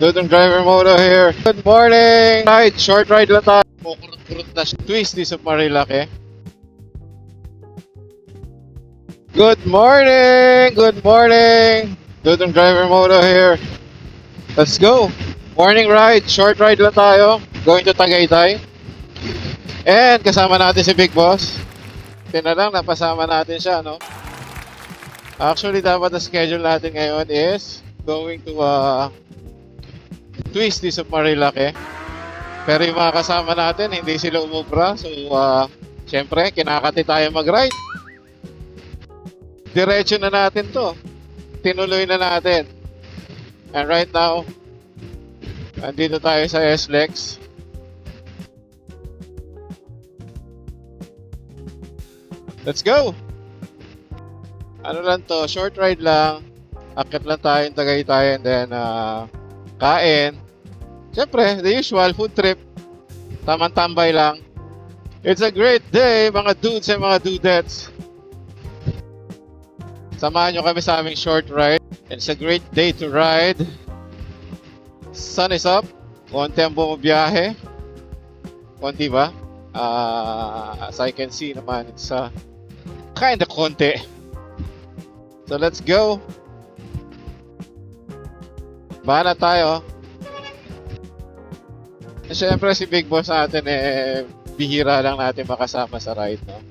Dudong Driver Moto here. Good morning! Ride, short ride lang tayo. Kurut-kurut na siya. Twist di sa Marilaki. Good morning! Good morning! Dudong Driver Moto here. Let's go! Morning ride, short ride lang tayo. Going to Tagaytay. And kasama natin si Big Boss. Tinalang napasama natin siya, no? Actually, dapat na schedule natin ngayon is going to Twist di sa Marilaki. Pero yung mga kasama natin, hindi sila umubra. So, syempre, kinakati tayo mag-ride. Diretso na natin to. Tinuloy na natin. And right now, andito tayo sa SLEX. Let's go! Ano lang to, short ride lang. Akit lang tayo yung Tagaytay and then kain. Siyempre, the usual food trip. Tamang tambay lang. It's a great day, mga dudes and mga dudettes. Samahan nyo kami sa aming short ride. It's a great day to ride. Sun is up. Konti ang bumabiyahe. Konti ba? As I can see naman, it's kinda konti. So let's go. Bahala tayo. Siyempre si Big Boss natin bihira lang natin makasama sa ride, no?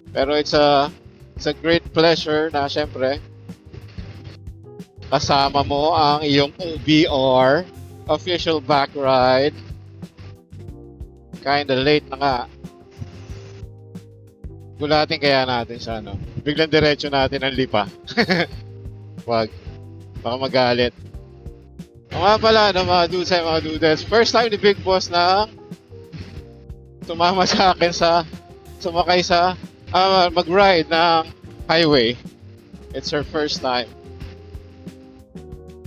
Pero it's a great pleasure na siyempre kasama mo ang iyong OBR, official back ride. Kinda late na nga. Gulatin kaya natin siya, no? Biglang diretso natin ang lipa. Wag. Baka magalit. O nga pala, no, mga dudes ay mga dudes. First time ni Big Boss na tumama sa akin sumakay sa mag-ride ng highway. It's her first time.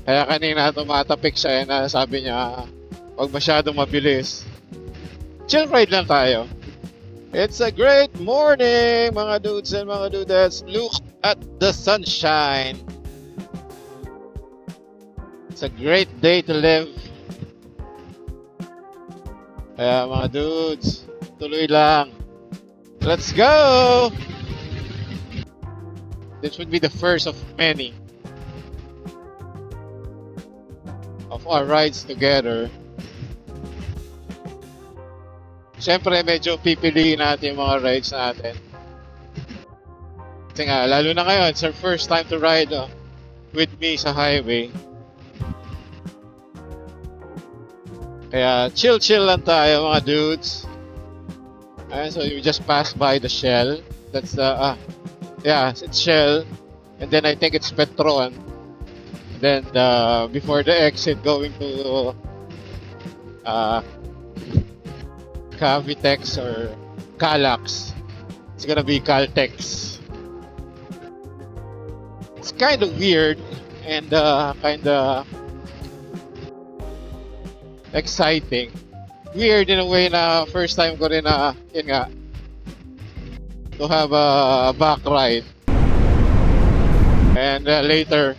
Kaya kanina tumatapik siya na sabi niya, wag masyadong mabilis. Chill ride lang tayo. It's a great morning, mga dudes and mga dudettes. Look at the sunshine. It's a great day to live. Kaya mga dudes, tuloy lang. Let's go! This would be the first of many of our rides together. Siyempre, medyo pipiliin natin yung mga rides natin. Kasi nga, lalo na ngayon, it's our first time to ride with me sa highway. Kaya, chill lang tayo, mga dudes. Ayan, so you just pass by the Shell. That's the, yeah, it's Shell. And then I think it's Petron. And then, before the exit, going to, Cavitex or Calax. It's gonna be Caltex. It's kind of weird and kind of exciting. Weird in a way na first time ko rin na, yun nga, to have a back ride. And later,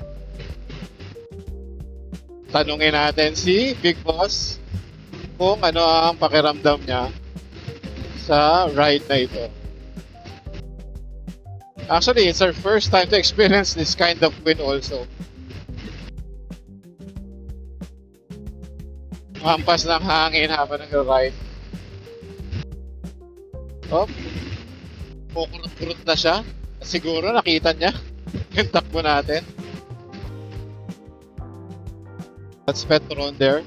tanungin natin si Big Boss kung ano ang pakiramdam niya sa ride na ito. Actually, it's our first time to experience this kind of wind also. Hampas ng hangin habang nag-ride. Oh, kukurut-kurut na siya. Siguro nakita niya yung takbo natin. That's Petron there.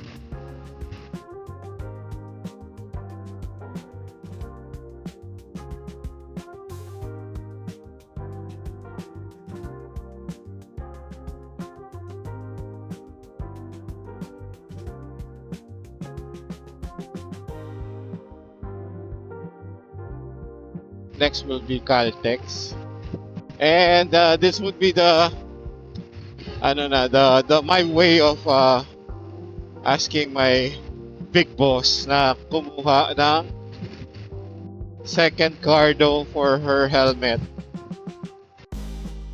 Next will be Caltex. And this would be the my way of asking my Big Boss na kumuha ng second cardo for her helmet.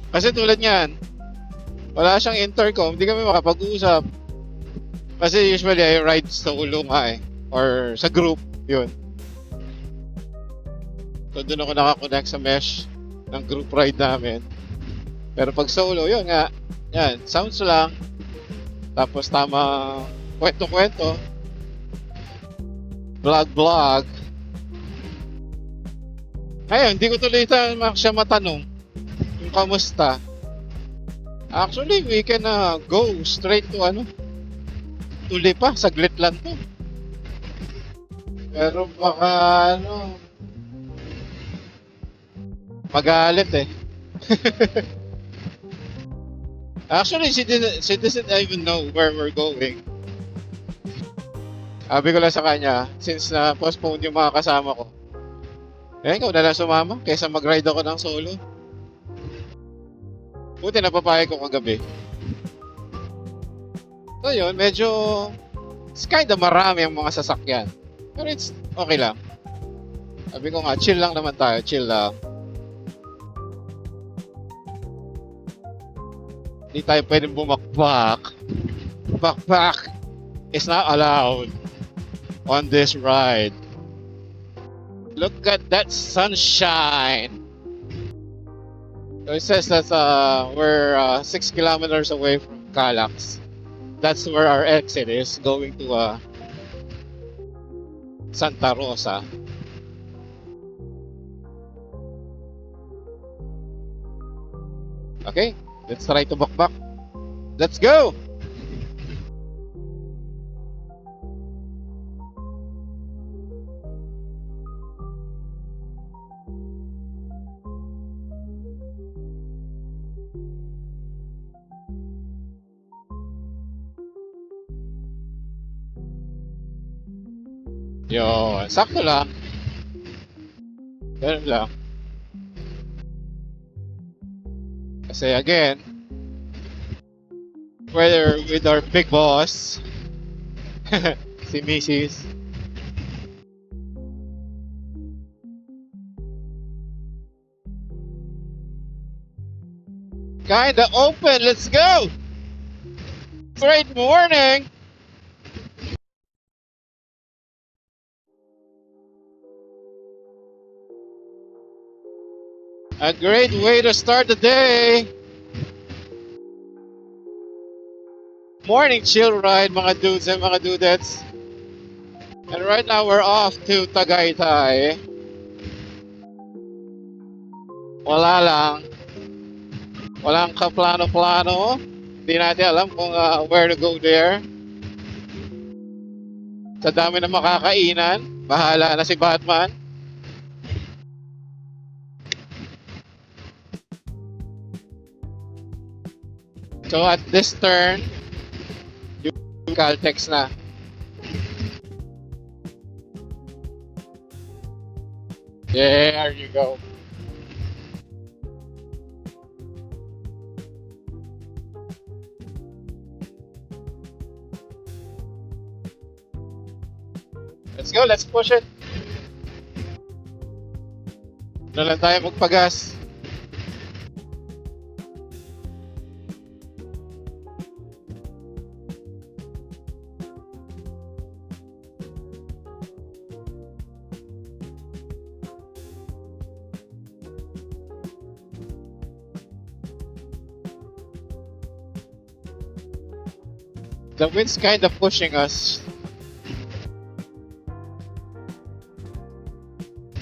Kasi tulad niyan, wala siyang intercom, hindi kami makapag-usap. Kasi usually I ride solo nga eh. Or sa group, yun. So doon ako nakakonect sa mesh ng group ride namin. Pero pag solo, yun nga. Yan, sounds lang. Tapos tama kwento-kwento. Vlog-vlog. Ngayon, hindi ko tuloy siya matanong kung kamusta. Actually, we can go straight to tuloy pa, saglit lang to. Pero baka magalit eh. Actually, she doesn't even know where we're going. Sabi ko lang sa kanya, since na-postpone yung mga kasama ko, ikaw na lang sumama kaysa mag-ride ako ng solo. Buti napapayag ko kagabi. So yun, medyo it's kinda marami ang mga sasakyan. Pero it's okay lang. Sabi ko nga, chill lang naman tayo, chill lang. Hindi tayo pwedeng bumakbak. Bakbak is not allowed on this ride. Look at that sunshine. So it says that we're 6 kilometers away from Calax. That's where our exit is, going to Santa Rosa. Okay, let's try to bakbak. Let's go! Yo, sakto lang. Ganun lang. Kasi again, we're with our big boss, si Mrs. Kinda open, let's go! Great morning! A great way to start the day! Morning chill ride mga dudes and mga dudettes. And right now we're off to Tagaytay. Wala lang. Walang kaplano-plano. Hindi natin alam kung where to go there. Sa dami ng makakainan, bahala na si Batman. So at this turn, yung Caltex na. There you go. Let's go, let's push it. Na lang tayo magpagas. The wind's kind of pushing us.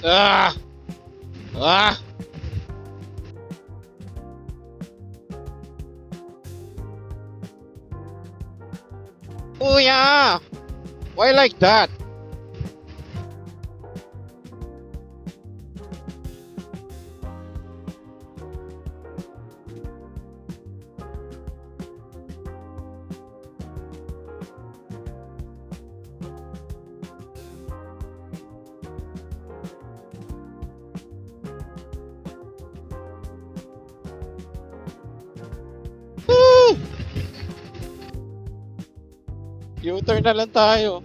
Ah! Ah! Oh yeah! Why like that? U-turn na lang tayo.